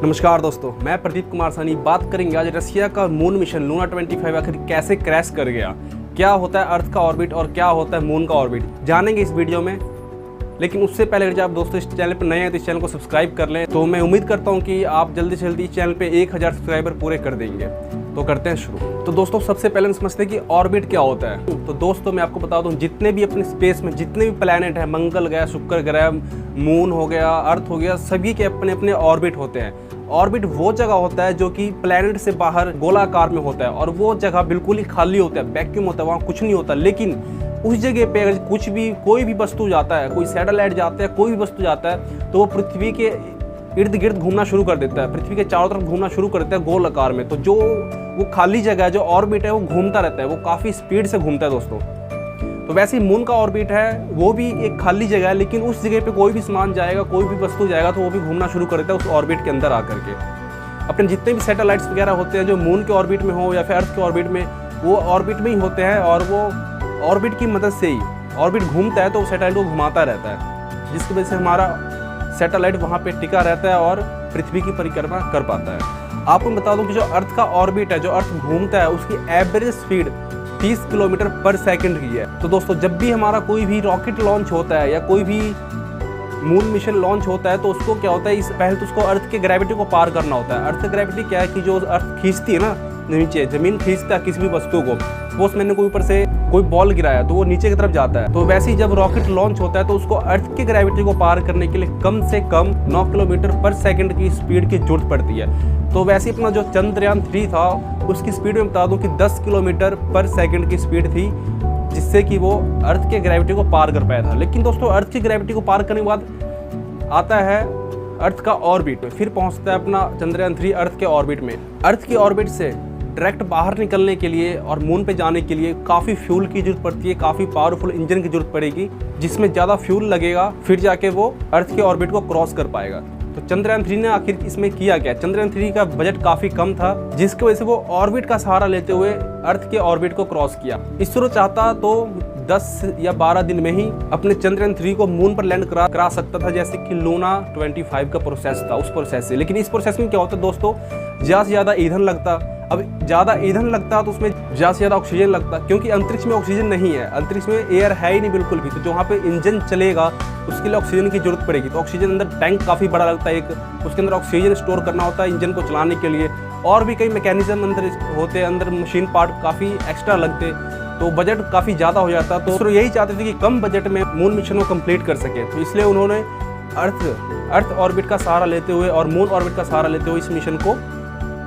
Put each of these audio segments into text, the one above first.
नमस्कार दोस्तों, मैं प्रदीप कुमार सानी बात करेंगे आज रसिया का मून मिशन लूना 25 आखिर कैसे क्रैश कर गया, क्या होता है अर्थ का ऑर्बिट और क्या होता है मून का ऑर्बिट, जानेंगे इस वीडियो में। लेकिन उससे पहले अगर आप दोस्तों इस चैनल पर नए हैं तो इस चैनल को सब्सक्राइब कर लें। तो मैं उम्मीद करता हूं कि आप जल्दी से जल्दी इस चैनल पे 1000 सब्सक्राइबर पूरे कर देंगे। तो करते हैं शुरू। तो दोस्तों सबसे पहले हम समझते हैं कि ऑर्बिट क्या होता है। तो दोस्तों मैं आपको बता दूं, जितने भी अपने स्पेस में जितने भी प्लैनेट हैं, मंगल गया, शुक्र ग्रह, मून हो गया, अर्थ हो गया, सभी के अपने अपने ऑर्बिट होते हैं। ऑर्बिट वो जगह होता है जो कि प्लैनेट से बाहर गोलाकार में होता है और वो जगह बिल्कुल ही खाली होता है, वैक्यूम होता है, वहाँ कुछ नहीं होता। लेकिन उस जगह पे अगर कुछ भी कोई भी वस्तु जाता है, कोई सैटेलाइट जाता है, कोई भी वस्तु जाता है, तो वो पृथ्वी के इर्द गिर्द घूमना शुरू कर देता है, पृथ्वी के चारों तरफ घूमना शुरू कर देता है गोल आकार में। तो जो वो खाली जगह है, जो ऑर्बिट है, वो घूमता रहता है, वो काफ़ी स्पीड से घूमता है दोस्तों। तो वैसे ही मून का ऑर्बिट है, वो भी एक खाली जगह है, लेकिन उस जगह पे कोई भी सामान जाएगा, कोई भी वस्तु जाएगा तो वो भी घूमना शुरू कर देता है उस ऑर्बिट के अंदर आकर के। अपने जितने भी सैटेलाइट्स वगैरह होते हैं जो मून के ऑर्बिट में हो या फिर अर्थ के ऑर्बिट में, वो ऑर्बिट में ही होते हैं और वो ऑर्बिट की मदद से ही ऑर्बिट घूमता है तो सैटेलाइट को घुमाता रहता है, जिसकी वजह से हमारा सैटेलाइट वहाँ पे टिका रहता है और पृथ्वी की परिक्रमा कर पाता है। आपको बता दूं कि जो अर्थ का ऑर्बिट है, जो अर्थ घूमता है, उसकी एवरेज स्पीड 30 किलोमीटर पर सेकंड की है। तो दोस्तों जब भी हमारा कोई भी रॉकेट लॉन्च होता है या कोई भी मून मिशन लॉन्च होता है तो उसको क्या होता है, पहले तो उसको अर्थ के ग्रेविटी को पार करना होता है। अर्थ की ग्रेविटी क्या है कि जो अर्थ खींचती है ना, नीचे जमीन खींचता है किसी भी वस्तु को। सपोज मैंने कोई ऊपर से कोई बॉल गिराया तो वो नीचे की तरफ जाता है। तो वैसे ही जब रॉकेट लॉन्च होता है तो उसको अर्थ की ग्रेविटी को पार करने के लिए कम से कम 9 किलोमीटर पर सेकंड की स्पीड की जरूरत पड़ती है। तो वैसे ही अपना जो चंद्रयान 3 था उसकी स्पीड में बता दूं कि 10 किलोमीटर पर सेकंड की स्पीड थी, जिससे कि वो अर्थ के ग्रेविटी को पार कर पाया था। लेकिन दोस्तों अर्थ की ग्रेविटी को पार करने के बाद आता है अर्थ का ऑर्बिट, फिर पहुंचता है अपना चंद्रयान 3 अर्थ के ऑर्बिट में। अर्थ की ऑर्बिट से डायरेक्ट बाहर निकलने के लिए और मून पे जाने के लिए काफ़ी फ्यूल की जरूरत पड़ती है, काफ़ी पावरफुल इंजन की जरूरत पड़ेगी, जिसमें ज़्यादा फ्यूल लगेगा, फिर जाके वो अर्थ के ऑर्बिट को क्रॉस कर पाएगा। तो चंद्रयान 3 ने आखिर इसमें किया क्या? चंद्रयान 3 का बजट काफ़ी कम था, जिसकी वजह से वो ऑर्बिट का सहारा लेते हुए अर्थ के ऑर्बिट को क्रॉस किया। इसरो चाहता तो 10 या 12 दिन में ही अपने चंद्रयान 3 को मून पर लैंड करा सकता था, जैसे कि लूना 25 का प्रोसेस था, उस प्रोसेस से। लेकिन इस प्रोसेस में क्या होता दोस्तों, ज़्यादा से ज़्यादा ईंधन लगता। अब ज़्यादा ईंधन लगता तो उसमें ज़्यादा से ज़्यादा ऑक्सीजन लगता, क्योंकि अंतरिक्ष में ऑक्सीजन नहीं है, अंतरिक्ष में एयर है ही नहीं बिल्कुल भी। तो जो वहाँ पे इंजन चलेगा उसके लिए ऑक्सीजन की जरूरत पड़ेगी। तो ऑक्सीजन अंदर टैंक काफ़ी बड़ा लगता है एक, उसके अंदर ऑक्सीजन स्टोर करना होता है इंजन को चलाने के लिए, और भी कई मैकेनिज्म अंदर होते हैं, अंदर मशीन पार्ट काफ़ी एक्स्ट्रा लगते, तो बजट काफ़ी ज़्यादा हो जाता। तो इसरो यही चाहते थे कि कम बजट में मून मिशन को कंप्लीट कर सके, तो इसलिए उन्होंने अर्थ ऑर्बिट का सहारा लेते हुए और मून ऑर्बिट का सहारा लेते हुए इस मिशन को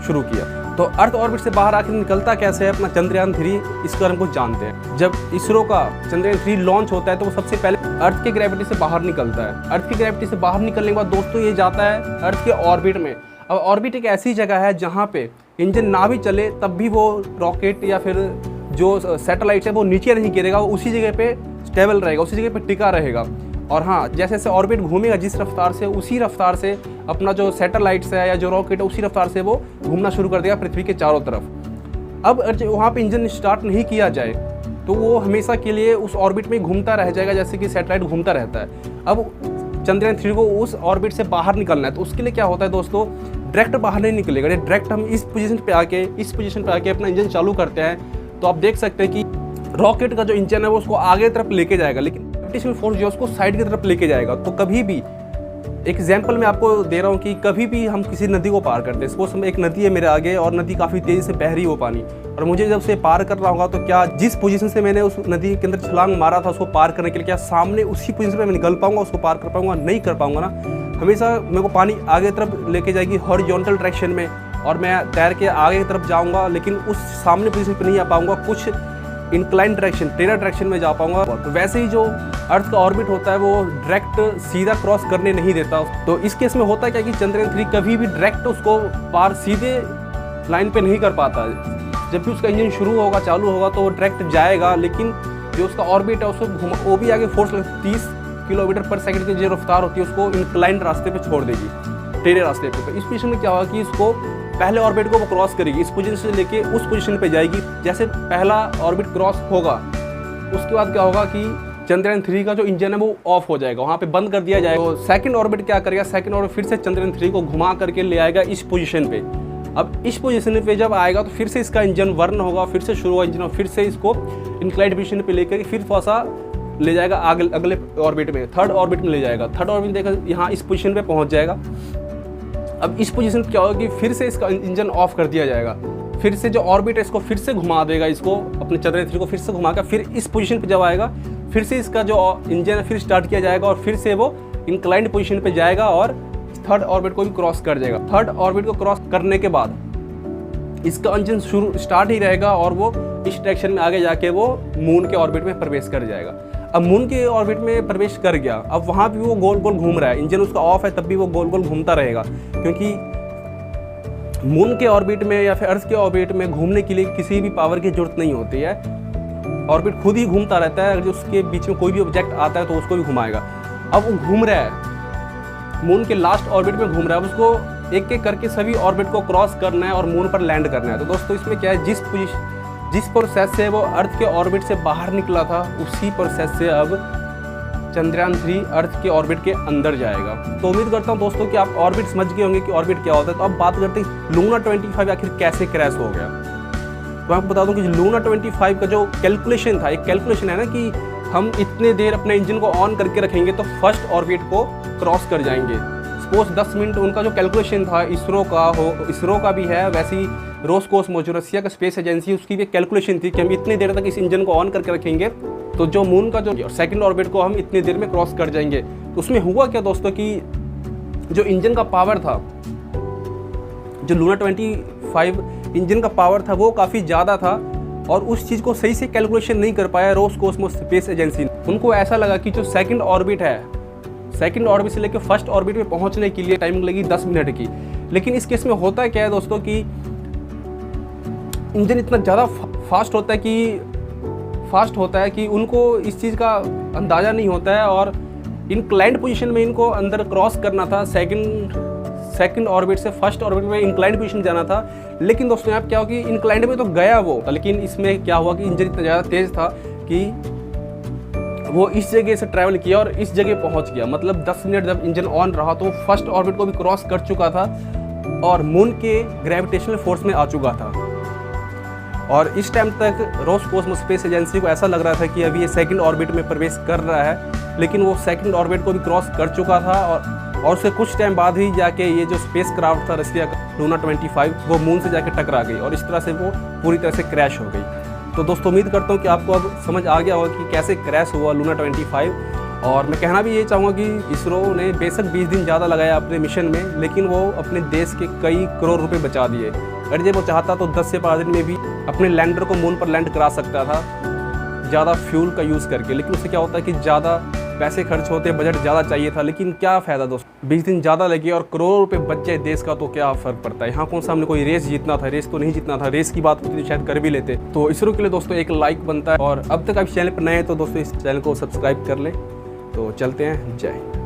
शुरू किया। तो अर्थ ऑर्बिट से बाहर आखिर निकलता कैसे है अपना चंद्रयान 3, इसका हम कुछ जानते हैं। जब इसरो का चंद्रयान 3 लॉन्च होता है तो वो सबसे पहले अर्थ के ग्रेविटी से बाहर निकलता है। अर्थ की ग्रेविटी से बाहर निकलने के बाद दोस्तों ये जाता है अर्थ के ऑर्बिट में। अब ऑर्बिट एक ऐसी जगह है जहाँ पे इंजन ना भी चले तब भी वो रॉकेट या फिर जो सैटेलाइट है वो नीचे नहीं गिरेगा, वो उसी जगह पे स्टेबल रहेगा, उसी जगह पे टिका रहेगा। और हाँ, जैसे जैसे ऑर्बिट घूमेगा जिस रफ्तार से, उसी रफ्तार से अपना जो सैटेलाइट्स है या जो रॉकेट है उसी रफ्तार से वो घूमना शुरू कर देगा पृथ्वी के चारों तरफ। अब वहाँ पे इंजन स्टार्ट नहीं किया जाए तो वो हमेशा के लिए उस ऑर्बिट में घूमता रह जाएगा, जैसे कि सैटेलाइट घूमता रहता है। अब चंद्रयान 3 को उस ऑर्बिट से बाहर निकलना है, तो उसके लिए क्या होता है दोस्तों, डायरेक्ट बाहर नहीं निकलेगा। डायरेक्ट हम इस पोजीशन पे आके अपना इंजन चालू करते हैं, तो आप देख सकते हैं कि रॉकेट का जो इंजन है वो उसको आगे तरफ लेके जाएगा, लेकिन ग्रेविटेशनल फोर्स जो उसको साइड की तरफ लेके जाएगा। तो कभी भी एग्जाम्पल मैं आपको दे रहा हूँ कि कभी भी हम किसी नदी को पार करते हैं, सपोज एक नदी है मेरे आगे और नदी काफ़ी तेज़ी से बह रही हो पानी, और मुझे जब उसे पार कर रहा होगा तो क्या जिस पोजीशन से मैंने उस नदी के अंदर छलांग मारा था उसको पार करने के लिए, क्या सामने उसी पोजीशन पे मैं निकल पाऊंगा, उसको पार कर पाऊंगा? नहीं कर पाऊंगा ना। हमेशा मेरे को पानी आगे तरफ लेके जाएगी हॉरिजॉन्टल डायरेक्शन में, और मैं तैर के आगे की तरफ जाऊँगा, लेकिन उस सामने पोजीशन पर नहीं आ पाऊँगा, कुछ इंक्लाइन डायरेक्शन, टेढ़ा डायरेक्शन में जा पाऊंगा। तो वैसे ही जो अर्थ का ऑर्बिट होता है वो डायरेक्ट सीधा क्रॉस करने नहीं देता। तो इस केस में होता है क्या कि चंद्रयान 3 कभी भी डायरेक्ट उसको पार सीधे लाइन पे नहीं कर पाता। जब भी उसका इंजन शुरू होगा, चालू होगा, तो वो डायरेक्ट जाएगा, लेकिन जो उसका ऑर्बिट है उसको वो भी आगे फोर्स 30 किलोमीटर पर सेकंड की जो रफ्तार होती है उसको इंक्लाइन रास्ते पे छोड़ देगी, टेढ़े रास्ते पे। इस पोजीशन में क्या होगा कि इसको पहले ऑर्बिट को वो क्रॉस करेगी, इस पोजीशन से लेके उस पोजीशन पे जाएगी। जैसे पहला ऑर्बिट क्रॉस होगा उसके बाद क्या होगा कि चंद्रयान 3 का जो इंजन है वो ऑफ हो जाएगा, वहाँ पे बंद कर दिया जाएगा। तो सेकंड ऑर्बिट क्या करेगा, सेकंड ऑर्बिट फिर से चंद्रयान 3 को घुमा करके ले आएगा इस पोजीशन पे। अब इस पोजीशन पे जब आएगा तो फिर से इसका इंजन वर्न होगा, फिर से शुरू होगा इंजन, फिर से इसको इंक्लाइंड पोजीशन पे लेकर फिर थोड़ा सा ले जाएगा अगले ऑर्बिट में, थर्ड ऑर्बिट में ले जाएगा। थर्ड ऑर्बिट में देखा यहाँ इस पोजीशन पे पहुँच जाएगा। अब इस पोजीशन पे क्या होगा कि फिर से इसका इंजन ऑफ कर दिया जाएगा, फिर से जो ऑर्बिट है इसको फिर से घुमा देगा, इसको अपने चंद्रयान 3 को फिर से घुमा कर फिर इस पोजीशन पे जब आएगा फिर से इसका जो इंजन है फिर स्टार्ट किया जाएगा और फिर से वो इंक्लाइंड पोजीशन पे जाएगा और थर्ड ऑर्बिट को भी क्रॉस कर जाएगा। थर्ड ऑर्बिट को क्रॉस करने के बाद इसका इंजन शुरू स्टार्ट ही रहेगा और वो इस डायरेक्शन में आगे जाके वो मून के ऑर्बिट में प्रवेश कर जाएगा। अब मून के ऑर्बिट में प्रवेश कर गया, अब वहाँ भी वो गोल गोल घूम रहा है, इंजन उसका ऑफ है तब भी वो गोल गोल घूमता रहेगा, क्योंकि मून के ऑर्बिट में या फिर अर्थ के ऑर्बिट में घूमने के लिए किसी भी पावर की जरूरत नहीं होती है। ऑर्बिट खुद ही घूमता रहता है, अगर उसके बीच में कोई भी ऑब्जेक्ट आता है तो उसको भी घुमाएगा। अब वो घूम रहा है, मून के लास्ट ऑर्बिट में घूम रहा है, अब उसको एक एक करके सभी ऑर्बिट को क्रॉस करना है और मून पर लैंड करना है। तो दोस्तों इसमें क्या है, जिस प्रोसेस से वो अर्थ के ऑर्बिट से बाहर निकला था उसी प्रोसेस से अब चंद्रयान 3 अर्थ के ऑर्बिट के अंदर जाएगा। तो उम्मीद करता हूँ दोस्तों कि आप ऑर्बिट समझ गए होंगे कि ऑर्बिट क्या होता है। तो अब बात करते हैं लूना 25 आखिर कैसे क्रैश हो गया। तो आपको बता दूं कि लूना 25 का जो कैलकुलेशन था, एक कैलकुलेशन है ना कि हम इतने देर अपने इंजन को ऑन करके रखेंगे तो फर्स्ट ऑर्बिट को क्रॉस कर जाएंगे। सपोज 10 मिनट उनका जो कैलकुलेशन था इसरो का भी है, वैसे ही रोसकोसमोस जो रसिया का स्पेस एजेंसी उसकी भी कैलकुलेशन थी कि हम इतनी देर तक इस इंजन को ऑन करके रखेंगे तो जो मून का जो सेकंड ऑर्बिट को हम इतनी देर में क्रॉस कर जाएंगे। तो उसमें हुआ क्या दोस्तों कि जो इंजन का पावर था, जो लूना 25 इंजन का पावर था वो काफ़ी ज़्यादा था और उस चीज़ को सही से कैलकुलेशन नहीं कर पाया रोसकोसमोस स्पेस एजेंसी। उनको ऐसा लगा कि जो सेकंड ऑर्बिट है, सेकंड ऑर्बिट से लेकर फर्स्ट ऑर्बिट में पहुंचने के लिए टाइमिंग लगी 10 मिनट की। लेकिन इस केस में होता क्या है दोस्तों कि इंजन इतना ज़्यादा फास्ट होता है कि उनको इस चीज़ का अंदाज़ा नहीं होता है और इंक्लाइंड पोजीशन में इनको अंदर क्रॉस करना था, सेकंड ऑर्बिट से फर्स्ट ऑर्बिट में इंक्लाइंड पोजीशन जाना था। लेकिन दोस्तों यहाँ क्या हुआ कि इंक्लाइंड में तो गया वो, लेकिन इसमें क्या हुआ कि इंजन इतना ज़्यादा तेज़ था कि वो इस जगह से ट्रैवल किया और इस जगह पहुँच गया। मतलब 10 मिनट जब इंजन ऑन रहा तो फर्स्ट ऑर्बिट को भी क्रॉस कर चुका था और मून के ग्रेविटेशनल फोर्स में आ चुका था। और इस टाइम तक रोसकोसमोस स्पेस एजेंसी को ऐसा लग रहा था कि अभी ये सेकंड ऑर्बिट में प्रवेश कर रहा है, लेकिन वो सेकंड ऑर्बिट को भी क्रॉस कर चुका था और उसके कुछ टाइम बाद ही जाके ये जो स्पेस क्राफ्ट था रसिया का लूना 25 वो मून से जाके टकरा गई और इस तरह से वो पूरी तरह से क्रैश हो गई। तो दोस्तों उम्मीद करता हूँ कि आपको अब समझ आ गया होगा कि कैसे क्रैश हुआ लूना 25। और मैं कहना भी ये चाहूँगा कि इसरो ने बेशक 20 दिन ज़्यादा लगाया अपने मिशन में, लेकिन वो अपने देश के कई करोड़ रुपए बचा दिए। अगर जब वो चाहता तो 10 से 12 दिन में भी अपने लैंडर को मून पर लैंड करा सकता था ज़्यादा फ्यूल का यूज़ करके। लेकिन उससे क्या होता है कि ज़्यादा पैसे खर्च होते, बजट ज़्यादा चाहिए था, लेकिन क्या फ़ायदा दोस्तों, 20 दिन ज़्यादा लगे और करोड़ रुपए बच जाए देश का, तो क्या फ़र्क पड़ता है। यहाँ कौन सा हमने कोई रेस जीतना था, रेस तो नहीं जीतना था, रेस की बात होती तो शायद कर भी लेते। तो इसरो के लिए दोस्तों एक लाइक बनता है और अब तक आप चैनल पर नए हैं तो दोस्तों इस चैनल को सब्सक्राइब कर लें। तो चलते हैं, जय हिंद।